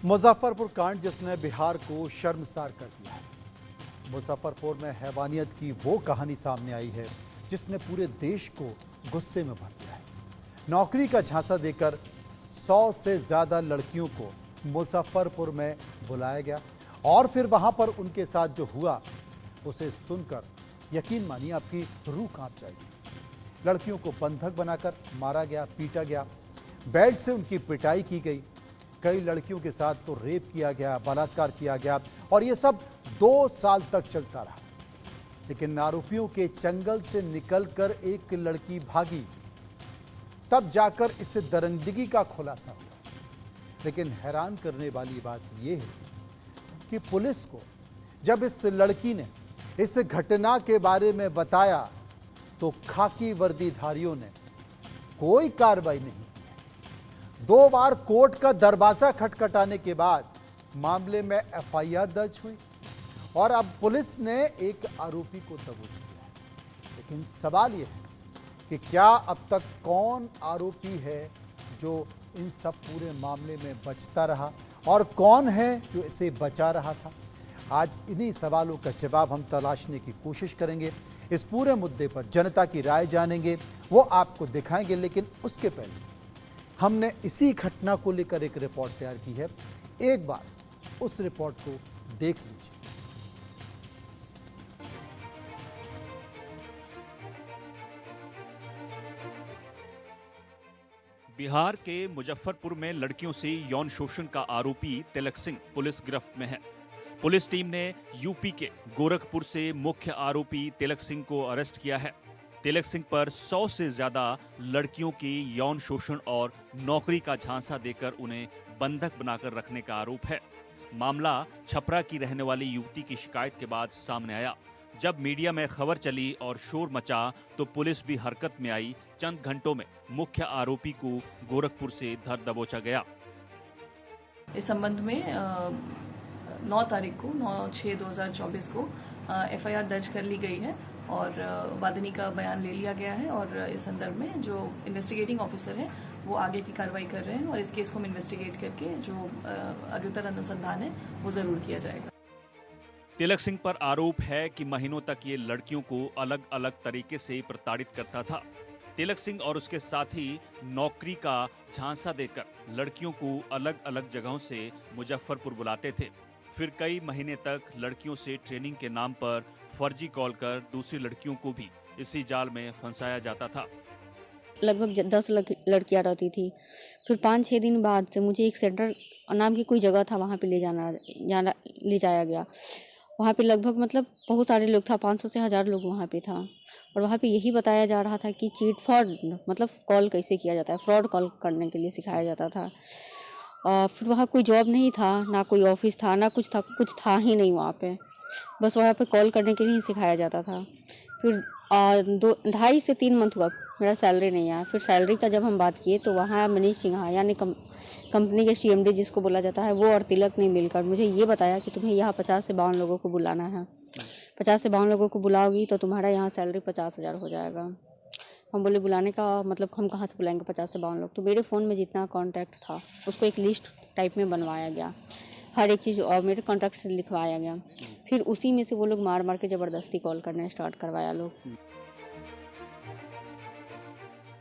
मुजफ्फरपुर कांड जिसने बिहार को शर्मसार कर दिया है। मुजफ्फरपुर में हैवानियत की वो कहानी सामने आई है जिसने पूरे देश को गुस्से में भर दिया है। नौकरी का झांसा देकर 100 से ज्यादा लड़कियों को मुजफ्फरपुर में बुलाया गया और फिर वहां पर उनके साथ जो हुआ उसे सुनकर यकीन मानिए आपकी रूह कांप जाएगी। लड़कियों को बंधक बनाकर मारा गया, पीटा गया, बेल्ट से उनकी पिटाई की गई। कई लड़कियों के साथ तो रेप किया गया, बलात्कार किया गया और ये सब 2 साल तक चलता रहा। लेकिन आरोपियों के चंगल से निकलकर एक लड़की भागी, तब जाकर इस दरिंदगी का खुलासा हुआ। लेकिन हैरान करने वाली बात यह है कि पुलिस को जब इस लड़की ने इस घटना के बारे में बताया तो खाकी वर्दीधारियों ने कोई कार्रवाई नहीं की। 2 बार कोर्ट का दरवाजा खटखटाने के बाद मामले में एफआईआर दर्ज हुई और अब पुलिस ने एक आरोपी को दबोच लिया। लेकिन सवाल यह है कि क्या अब तक कौन आरोपी है जो इन सब पूरे मामले में बचता रहा और कौन है जो इसे बचा रहा था। आज इन्हीं सवालों का जवाब हम तलाशने की कोशिश करेंगे। इस पूरे मुद्दे पर जनता की राय जानेंगे, वो आपको दिखाएंगे। लेकिन उसके पहले हमने इसी घटना को लेकर एक रिपोर्ट तैयार की है। एक बार उस रिपोर्ट को देख लीजिए। बिहार के मुजफ्फरपुर में लड़कियों से यौन शोषण का आरोपी तिलक सिंह पुलिस गिरफ्त में है। पुलिस टीम ने यूपी के गोरखपुर से मुख्य आरोपी तिलक सिंह को अरेस्ट किया है। तिलक सिंह पर 100 से ज्यादा लड़कियों की यौन शोषण और नौकरी का झांसा देकर उन्हें बंधक बनाकर रखने का आरोप है। मामला छपरा की रहने वाली युवती की शिकायत के बाद सामने आया। जब मीडिया में खबर चली और शोर मचा तो पुलिस भी हरकत में आई। चंद घंटों में मुख्य आरोपी को गोरखपुर से धर दबोचा गया। इस संबंध में 9 तारीख को 9/6/2024 को एफआईआर दर्ज कर ली गई है और वादिनी का बयान ले लिया गया है और इस संदर्भ में जो इन्वेस्टिगेटिंग ऑफिसर है वो आगे की कार्रवाई कर रहे हैं और इस केस को हम इन्वेस्टिगेट करके जो अग्रतर अनुसंधान है वो जरूर किया जाएगा। तिलक सिंह पर आरोप है कि महीनों तक ये लड़कियों को अलग अलग तरीके से प्रताड़ित करता था। तिलक सिंह और उसके साथी नौकरी का झांसा देकर लड़कियों को अलग अलग जगहों से मुजफ्फरपुर बुलाते थे। फिर कई महीने तक लड़कियों से ट्रेनिंग के नाम पर फर्जी कॉल कर दूसरी लड़कियों को भी इसी जाल में फंसाया जाता था। लगभग 10 लड़कियां रहती थी। फिर 5-6 दिन बाद से मुझे एक सेंटर नाम की कोई जगह था, वहाँ पे ले जाया गया। वहाँ पे लगभग मतलब बहुत सारे लोग था, 500 से 1000 लोग वहाँ पे था और वहाँ पे यही बताया जा रहा था कि चीट फ्रॉड मतलब कॉल कैसे किया जाता है, फ्रॉड कॉल करने के लिए सिखाया जाता था। फिर वहाँ कोई जॉब नहीं था, ना कोई ऑफिस था, ना कुछ था ही नहीं वहाँ पे, बस वहाँ पे कॉल करने के लिए ही सिखाया जाता था। फिर 2.5 से 3 मंथ हुआ मेरा सैलरी नहीं आया। फिर सैलरी का जब हम बात किए तो वहाँ मनीष सिन्हा यानी कंपनी के CMD जिसको बोला जाता है वो और तिलक ने मिलकर मुझे ये बताया कि तुम्हें यहाँ 50 से 52 लोगों को बुलाना है। 50 से 52 लोगों को बुलाओगी तो तुम्हारा यहाँ सैलरी 50,000 हो जाएगा। हम बोले बुलाने का मतलब हम कहाँ से बुलाएंगे 50 से 52 लोग। तो मेरे फ़ोन में जितना कॉन्टैक्ट था उसको एक लिस्ट टाइप में बनवाया गया, हर एक चीज़ और मेरे कॉन्टैक्ट से लिखवाया गया। फिर उसी में से वो लोग मार मार के ज़बरदस्ती कॉल करना स्टार्ट करवाया लोग।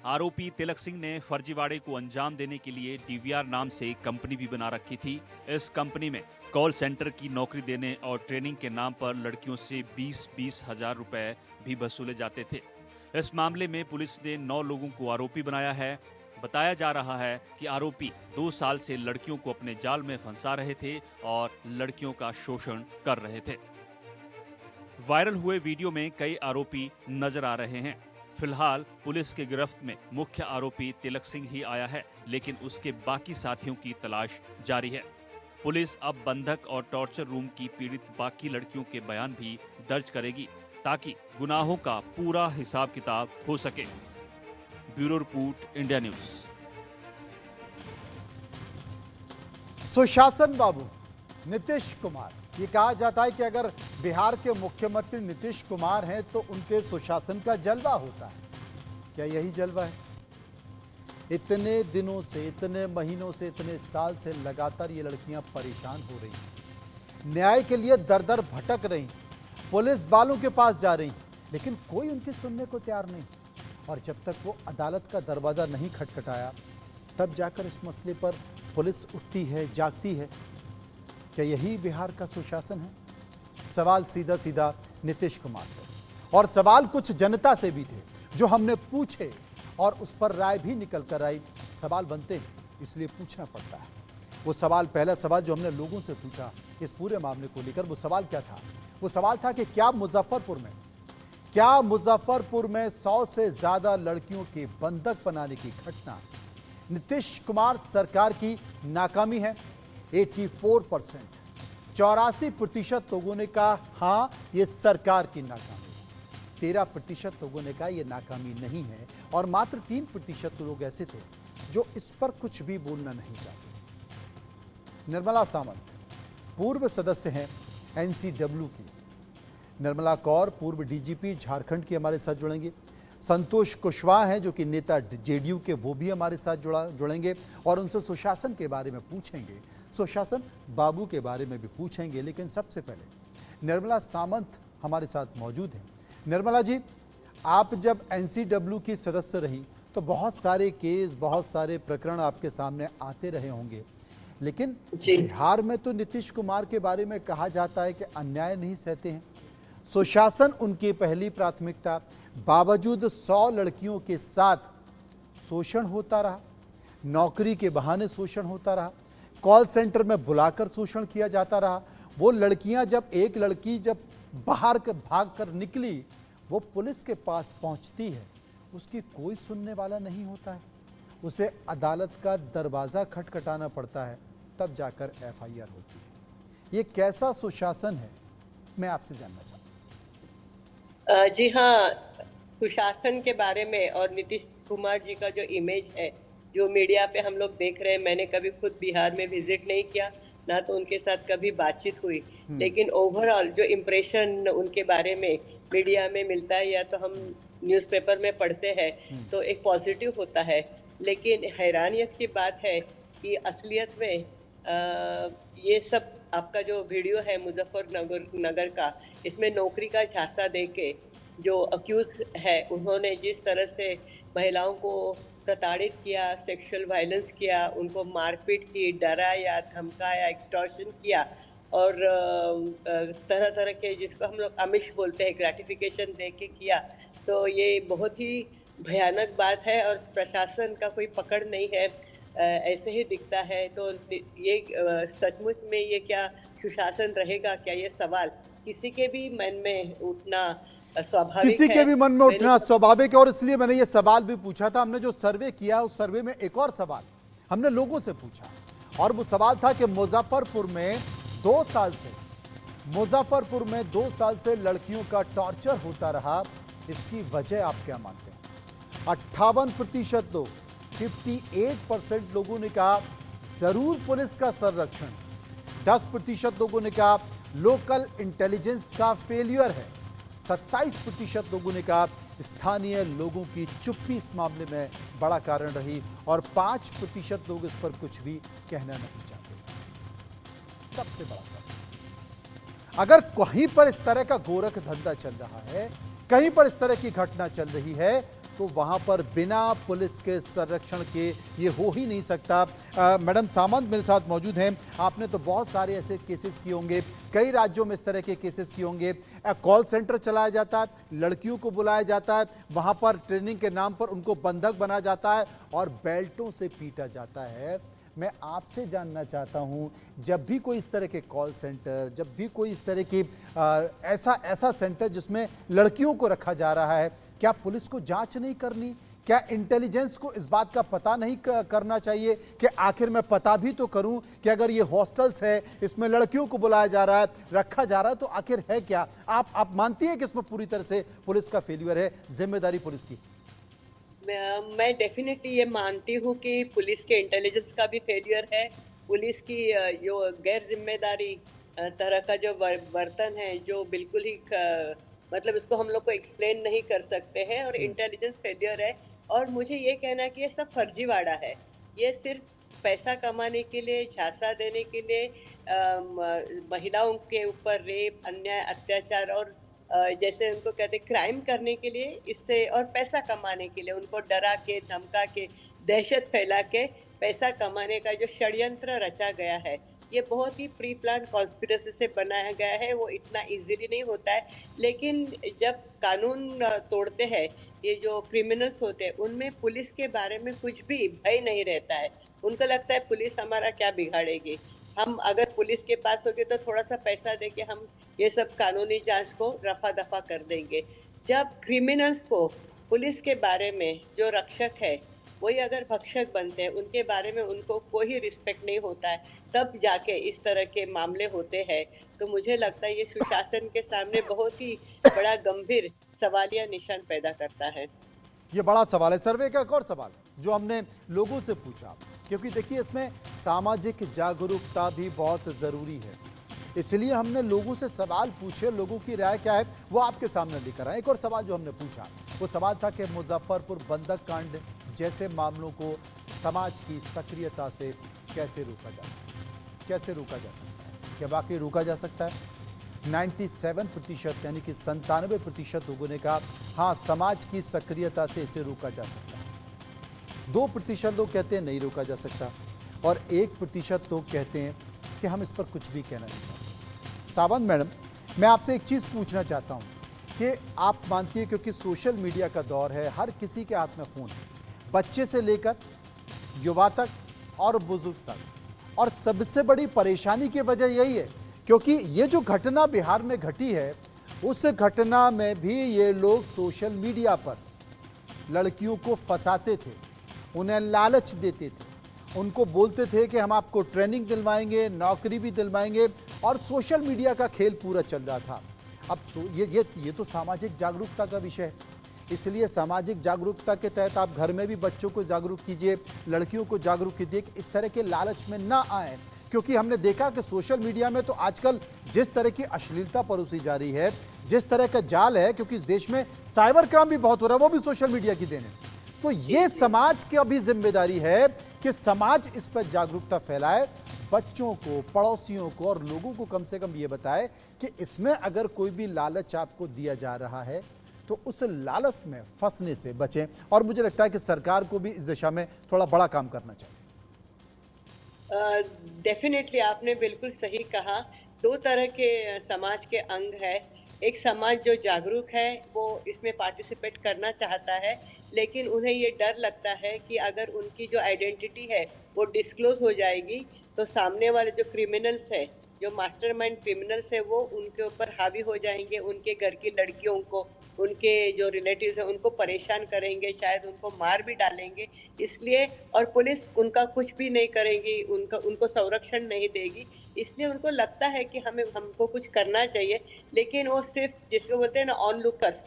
आरोपी तिलक सिंह ने फर्जीवाड़े को अंजाम देने के लिए DVR नाम से कंपनी भी बना रखी थी। इस कंपनी में कॉल सेंटर की नौकरी देने और ट्रेनिंग के नाम पर लड़कियों से 20-20 हजार रुपए भी वसूले जाते थे। इस मामले में पुलिस ने 9 लोगों को आरोपी बनाया है। बताया जा रहा है कि आरोपी 2 साल से लड़कियों को अपने जाल में फंसा रहे थे और लड़कियों का शोषण कर रहे थे। वायरल हुए वीडियो में कई आरोपी नजर आ रहे हैं। फिलहाल पुलिस के गिरफ्त में मुख्य आरोपी तिलक सिंह ही आया है, लेकिन उसके बाकी साथियों की तलाश जारी है। पुलिस अब बंधक और टॉर्चर रूम की पीड़ित बाकी लड़कियों के बयान भी दर्ज करेगी ताकि गुनाहों का पूरा हिसाब किताब हो सके। Bureau report, India news. सुशासन बाबू, नीतीश कुमार, ये कहा जाता है कि अगर बिहार के मुख्यमंत्री नीतीश कुमार हैं तो उनके सुशासन का जलवा होता है। क्या यही जलवा है? इतने दिनों से, इतने महीनों से, इतने साल से लगातार ये लड़कियां परेशान हो रही हैं, न्याय के लिए दर दर भटक रही, पुलिस वालों के पास जा रही, लेकिन कोई उनकी सुनने को तैयार नहीं। और जब तक वो अदालत का दरवाज़ा नहीं खटखटाया, तब जाकर इस मसले पर पुलिस उठती है, जागती है। क्या यही बिहार का सुशासन है? सवाल सीधा सीधा नीतीश कुमार से, और सवाल कुछ जनता से भी थे जो हमने पूछे, और उस पर राय भी निकल कर आई। सवाल बनते हैं इसलिए पूछना पड़ता है। वो सवाल, पहला सवाल जो हमने लोगों से पूछा इस पूरे मामले को लेकर, वो सवाल क्या था? वो सवाल था कि क्या मुजफ्फरपुर में 100 से ज्यादा लड़कियों के बंधक बनाने की घटना नीतीश कुमार सरकार की नाकामी है? 84%, 84% लोगों ने कहा हाँ ये सरकार की नाकामी है। 13% लोगों ने कहा ये नाकामी नहीं है, और मात्र 3% लोग ऐसे थे जो इस पर कुछ भी बोलना नहीं चाहते। निर्मला सामंत पूर्व सदस्य हैं एनसीडब्ल्यू की। निर्मला कौर पूर्व डीजीपी झारखंड की हमारे साथ जुड़ेंगे। संतोष कुशवाहा हैं जो कि नेता जेडीयू के, वो भी हमारे साथ जुड़ेंगे और उनसे सुशासन के बारे में पूछेंगे, सुशासन बाबू के बारे में भी पूछेंगे। लेकिन सबसे पहले निर्मला सामंत हमारे साथ मौजूद हैं। निर्मला जी, आप जब एनसीडब्ल्यू की सदस्य रही तो बहुत सारे केस, बहुत सारे प्रकरण आपके सामने आते रहे होंगे, लेकिन बिहार में तो नीतीश कुमार के बारे में कहा जाता है कि अन्याय नहीं सहते हैं, सुशासन उनकी पहली प्राथमिकता, बावजूद 100 लड़कियों के साथ शोषण होता रहा, नौकरी के बहाने शोषण होता रहा, कॉल सेंटर में बुलाकर शोषण किया जाता रहा। वो लड़कियां, जब एक लड़की जब बाहर भाग कर निकली, वो पुलिस के पास पहुंचती है, उसकी कोई सुनने वाला नहीं होता है, उसे अदालत का दरवाज़ा खटखटाना पड़ता है, तब जाकर एफआईआर होती है। ये कैसा सुशासन है, मैं आपसे जानना चाहता हूँ। जी हाँ, सुशासन के बारे में और नीतीश कुमार जी का जो इमेज है, जो मीडिया पे हम लोग देख रहे हैं, मैंने कभी खुद बिहार में विजिट नहीं किया, ना तो उनके साथ कभी बातचीत हुई, लेकिन ओवरऑल जो इम्प्रेशन उनके बारे में मीडिया में मिलता है या तो हम न्यूज़पेपर में पढ़ते हैं, तो एक पॉजिटिव होता है। लेकिन हैरानियत की बात है कि असलियत में ये सब आपका जो वीडियो है मुजफ्फरनगर का, इसमें नौकरी का झांसा देके जो अक्यूज है, उन्होंने जिस तरह से महिलाओं को प्रताड़ित किया, सेक्सुअल वायलेंस किया, उनको मारपीट की, डराया, धमकाया, एक्सटॉर्शन किया, और तरह तरह के, जिसको हम लोग आमिष बोलते हैं, ग्रेटिफिकेशन दे के किया, तो ये बहुत ही भयानक बात है और प्रशासन का कोई पकड़ नहीं है, ऐसे ही दिखता है। तो ये सचमुच में ये क्या सुशासन रहेगा क्या, ये सवाल किसी के भी मन में उठना स्वाभाविक है। किसी के भी मन में उठना स्वाभाविक है, और इसलिए मैंने ये सवाल भी पूछा था। हमने जो सर्वे किया, उस सर्वे में एक और सवाल हमने लोगों से पूछा, और वो सवाल था कि मुजफ्फरपुर में 2 साल से लड़कियों का टॉर्चर होता रहा, इसकी वजह आप क्या मानते हैं? 58% लोग, 58% लोगों ने कहा जरूर पुलिस का संरक्षण, 10% लोगों ने कहा लोकल इंटेलिजेंस का फेलियर है, 27% लोगों ने कहा स्थानीय लोगों की चुप्पी इस मामले में बड़ा कारण रही, और 5% लोग इस पर कुछ भी कहना नहीं चाहते। सबसे बड़ा सवाल, अगर कहीं पर इस तरह का गोरख धंधा चल रहा है, कहीं पर इस तरह की घटना चल रही है, तो वहां पर बिना पुलिस के संरक्षण के ये हो ही नहीं सकता। मैडम सामंत मेरे साथ मौजूद हैं। आपने तो बहुत सारे ऐसे केसेस किए होंगे, कई राज्यों में इस तरह के केसेस किए होंगे। कॉल सेंटर चलाया जाता है, लड़कियों को बुलाया जाता है, वहां पर ट्रेनिंग के नाम पर उनको बंधक बना जाता है और बेल्टों से पीटा जाता है। मैं आपसे जानना चाहता हूं, जब भी कोई इस तरह के कॉल सेंटर, जब भी कोई इस तरह की ऐसा सेंटर जिसमें लड़कियों को रखा जा रहा है, क्या पुलिस को जांच नहीं करनी? क्या इंटेलिजेंस को इस बात का पता नहीं करना चाहिए कि आखिर मैं पता भी तो करूं कि अगर ये हॉस्टल्स है, इसमें लड़कियों को बुलाया जा रहा है, रखा जा रहा है, तो आखिर है क्या? आप मानती हैं कि इसमें पूरी तरह से पुलिस का फेल्यूर है, जिम्मेदारी पुलिस की? मैं डेफिनेटली ये मानती हूँ कि पुलिस के इंटेलिजेंस का भी फेलियर है, पुलिस की जो गैर जिम्मेदारी तरह का जो बर्तन है, जो बिल्कुल ही मतलब इसको हम लोग को एक्सप्लेन नहीं कर सकते हैं, और इंटेलिजेंस फेलियर है और मुझे ये कहना है कि ये सब फर्जीवाड़ा है। ये सिर्फ पैसा कमाने के लिए, झांसा देने के लिए, महिलाओं के ऊपर रेप, अन्याय, अत्याचार और जैसे उनको कहते हैं क्राइम करने के लिए, इससे और पैसा कमाने के लिए उनको डरा के, धमका के, दहशत फैला के पैसा कमाने का जो षड्यंत्र रचा गया है, ये बहुत ही प्री प्लान कॉन्स्पिरेसी से बनाया गया है। वो इतना इजीली नहीं होता है, लेकिन जब कानून तोड़ते हैं ये जो क्रिमिनल्स होते हैं, उनमें पुलिस के बारे में कुछ भी भय नहीं रहता है। उनको लगता है पुलिस हमारा क्या बिगाड़ेगी, हम अगर पुलिस के पास होंगे तो थोड़ा सा पैसा देके हम ये सब कानूनी जांच को रफा दफा कर देंगे। जब क्रिमिनल्स को पुलिस के बारे में जो रक्षक है वही अगर भक्षक बनते हैं, उनके बारे में उनको कोई रिस्पेक्ट नहीं होता है, तब जाके इस तरह के मामले होते हैं। तो मुझे लगता है ये सुशासन के सामने बहुत ही बड़ा गंभीर सवालिया निशान पैदा करता है। ये बड़ा सवाल है। सर्वे का एक और सवाल जो हमने लोगों से पूछा, क्योंकि देखिए इसमें सामाजिक जागरूकता भी बहुत ज़रूरी है, इसलिए हमने लोगों से सवाल पूछे, लोगों की राय क्या है वो आपके सामने लेकर आए। एक और सवाल जो हमने पूछा वो सवाल था कि मुजफ्फरपुर बंधक कांड जैसे मामलों को समाज की सक्रियता से कैसे रोका जा सकता है, क्या वाकई रोका जा सकता है? 97% यानी कि 97% लोगों ने कहा हाँ, समाज की सक्रियता से इसे रोका जा सकता है। 2% लोग कहते हैं नहीं रोका जा सकता, और 1% लोग कहते हैं कि हम इस पर कुछ भी कहना नहीं चाहते। सावंत मैडम, मैं आपसे एक चीज़ पूछना चाहता हूँ कि आप मानती है क्योंकि सोशल मीडिया का दौर है, हर किसी के हाथ में फ़ोन है, बच्चे से लेकर युवा तक और बुजुर्ग तक, और सबसे बड़ी परेशानी की वजह यही है क्योंकि ये जो घटना बिहार में घटी है, उस घटना में भी ये लोग सोशल मीडिया पर लड़कियों को फंसाते थे, उन्हें लालच देते थे, उनको बोलते थे कि हम आपको ट्रेनिंग दिलवाएंगे, नौकरी भी दिलवाएंगे, और सोशल मीडिया का खेल पूरा चल रहा था। अब ये तो सामाजिक जागरूकता का विषय है, इसलिए सामाजिक जागरूकता के तहत आप घर में भी बच्चों को जागरूक कीजिए, लड़कियों को जागरूक कीजिए कि इस तरह के लालच में ना आए, क्योंकि हमने देखा कि सोशल मीडिया में तो आजकल जिस तरह की अश्लीलता परोसी जा रही है, जिस तरह का जाल है, क्योंकि इस देश में साइबर क्राइम भी बहुत हो रहा है, वो भी सोशल मीडिया की देन है। तो ये समाज की अभी जिम्मेदारी है कि समाज इस पर जागरूकता फैलाए, बच्चों को, पड़ोसियों को और लोगों को कम से कम ये बताए कि इसमें अगर कोई भी लालच आपको दिया जा रहा है तो उस लालच में फंसने से बचें। और मुझे लगता है कि सरकार को भी इस दिशा में थोड़ा बड़ा काम करना चाहिए। डेफिनेटली आपने बिल्कुल सही कहा। दो तरह के समाज के अंग है। एक समाज जो जागरूक है वो इसमें पार्टिसिपेट करना चाहता है, लेकिन उन्हें ये डर लगता है कि अगर उनकी जो आइडेंटिटी है वो डिस्क्लोज हो जाएगी तो सामने वाले जो क्रिमिनल्स है, जो मास्टरमाइंड क्रिमिनल्स है, वो उनके ऊपर हावी हो जाएंगे, उनके घर की लड़कियों को, उनके जो रिलेटिव्स हैं उनको परेशान करेंगे, शायद उनको मार भी डालेंगे। इसलिए और पुलिस उनका कुछ भी नहीं करेगी, उनको संरक्षण नहीं देगी। इसलिए उनको लगता है कि हमको कुछ करना चाहिए, लेकिन वो सिर्फ जिसको बोलते हैं ना ऑन लुकर्स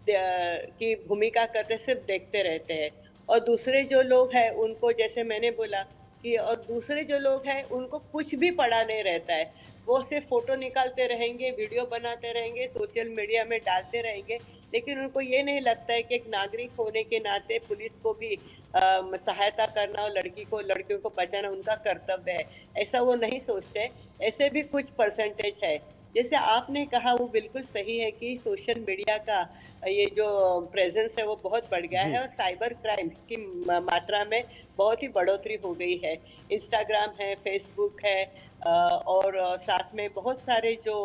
की भूमिका करते, सिर्फ देखते रहते हैं। और दूसरे जो लोग हैं उनको, जैसे मैंने बोला कि, और दूसरे जो लोग हैं उनको कुछ भी पड़ा नहीं रहता है, वो सिर्फ फोटो निकालते रहेंगे, वीडियो बनाते रहेंगे, सोशल मीडिया में डालते रहेंगे, लेकिन उनको ये नहीं लगता है कि एक नागरिक होने के नाते पुलिस को भी सहायता करना और लड़कियों को बचाना उनका कर्तव्य है, ऐसा वो नहीं सोचते। ऐसे भी कुछ परसेंटेज है। जैसे आपने कहा वो बिल्कुल सही है कि सोशल मीडिया का ये जो प्रेजेंस है वो बहुत बढ़ गया है और साइबर क्राइम्स की मात्रा में बहुत ही बढ़ोतरी हो गई है। इंस्टाग्राम है, फेसबुक है, और साथ में बहुत सारे जो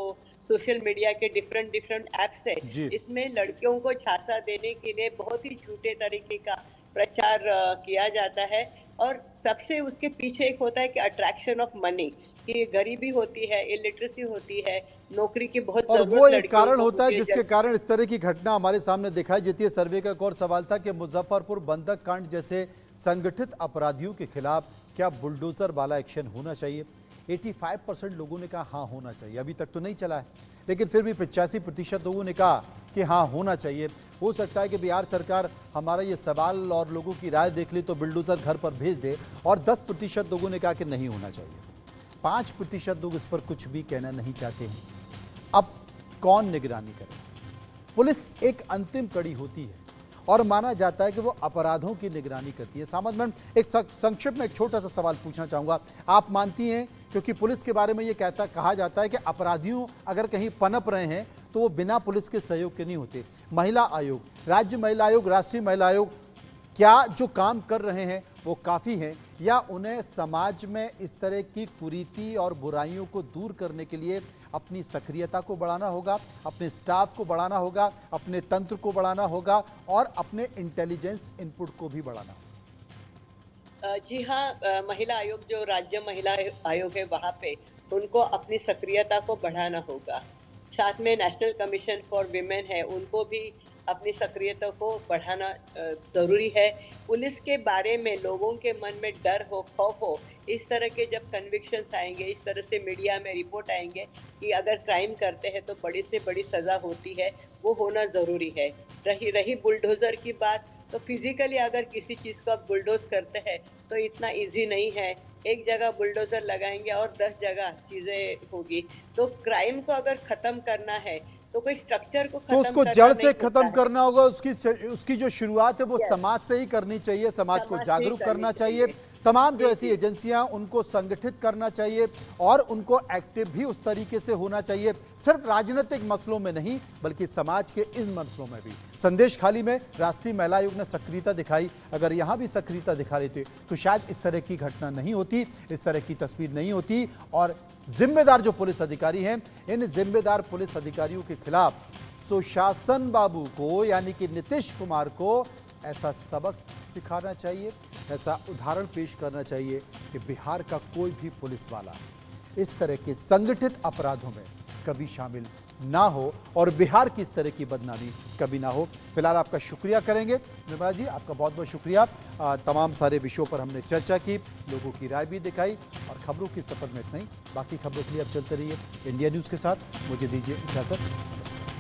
सोशल मीडिया के डिफरेंट ऐप्स है, इसमें लड़कियों को झांसा देने के लिए बहुत ही झूठे तरीके का प्रचार किया जाता है। और सबसे उसके पीछे एक होता है कि अट्रैक्शन ऑफ मनी, कि गरीबी होती है, इलिटरेसी होती है, नौकरी की बहुत और वो एक कारण होता है जिसके कारण इस तरह की घटना हमारे सामने दिखाई देती है। सर्वे का एक और सवाल था कि मुजफ्फरपुर बंधक कांड जैसे संगठित अपराधियों के खिलाफ क्या बुलडोजर वाला एक्शन होना चाहिए? 85% लोगों ने कहा हाँ होना चाहिए। अभी तक तो नहीं चला है, लेकिन फिर भी 85% लोगों ने कहा कि हाँ होना चाहिए। हो सकता है कि बिहार सरकार हमारा ये सवाल और लोगों की राय देख ले तो बुलडोजर घर पर भेज दे। और 10% लोगों ने कहा कि नहीं होना चाहिए। 5% लोग इस पर कुछ भी कहना नहीं चाहते हैं। अब कौन निगरानी करे? पुलिस एक अंतिम कड़ी होती है और माना जाता है कि वो अपराधों की निगरानी करती है। सामंत मैम, एक संक्षिप्त में एक छोटा सा सवाल पूछना चाहूँगा। आप मानती हैं, क्योंकि पुलिस के बारे में ये कहा जाता है कि अपराधियों अगर कहीं पनप रहे हैं तो वो बिना पुलिस के सहयोग के नहीं होते। महिला आयोग, राज्य महिला आयोग, राष्ट्रीय महिला आयोग, क्या जो काम कर रहे हैं वो काफ़ी है, या उन्हें समाज में इस तरह की कुरीति और बुराइयों को दूर करने के लिए अपनी सक्रियता को बढ़ाना होगा, अपने स्टाफ को बढ़ाना होगा, अपने तंत्र को बढ़ाना होगा और अपने इंटेलिजेंस इनपुट को भी बढ़ाना होगा? जी हाँ, महिला आयोग जो राज्य महिला आयोग है वहाँ पे उनको अपनी सक्रियता को बढ़ाना होगा। साथ में नेशनल कमीशन फॉर विमेन है, उनको भी अपनी सक्रियता को बढ़ाना ज़रूरी है। पुलिस के बारे में लोगों के मन में डर हो, खौफ हो, इस तरह के जब कन्विक्शंस आएंगे, इस तरह से मीडिया में रिपोर्ट आएंगे कि अगर क्राइम करते हैं तो बड़ी से बड़ी सज़ा होती है, वो होना ज़रूरी है। रही बुलडोज़र की बात, तो फिजिकली अगर किसी चीज़ को आप बुलडोज करते हैं तो इतना इजी नहीं है। एक जगह बुलडोज़र लगाएंगे और 10 जगह चीज़ें होगी। तो क्राइम को अगर ख़त्म करना है तो कोई स्ट्रक्चर को तो उसको जड़ से खत्म करना होगा। उसकी जो शुरुआत है वो समाज से ही करनी चाहिए। समाज को जागरूक करना चाहिए। तमाम जो ऐसी एजेंसियां, उनको संगठित करना चाहिए और उनको एक्टिव भी उस तरीके से होना चाहिए, सिर्फ राजनीतिक मसलों में नहीं बल्कि समाज के इन मसलों में भी। संदेश खाली में राष्ट्रीय महिला आयोग ने सक्रियता दिखाई। अगर यहां भी सक्रियता दिखा लेते तो शायद इस तरह की घटना नहीं होती, इस तरह की तस्वीर नहीं होती। और जिम्मेदार जो पुलिस अधिकारी हैं, इन जिम्मेदार पुलिस अधिकारियों के खिलाफ सुशासन बाबू को, यानी कि नीतीश कुमार को, ऐसा सबक सिखाना चाहिए, ऐसा उदाहरण पेश करना चाहिए कि बिहार का कोई भी पुलिस वाला इस तरह के संगठित अपराधों में कभी शामिल ना हो और बिहार की इस तरह की बदनामी कभी ना हो। फिलहाल आपका शुक्रिया करेंगे निर्मला जी, आपका बहुत बहुत शुक्रिया। तमाम सारे विषयों पर हमने चर्चा की, लोगों की राय भी दिखाई और खबरों की सफर में इतना ही। बाकी खबरों के लिए आप चलते रहिए इंडिया न्यूज़ के साथ। मुझे दीजिए इजाज़त, नमस्कार।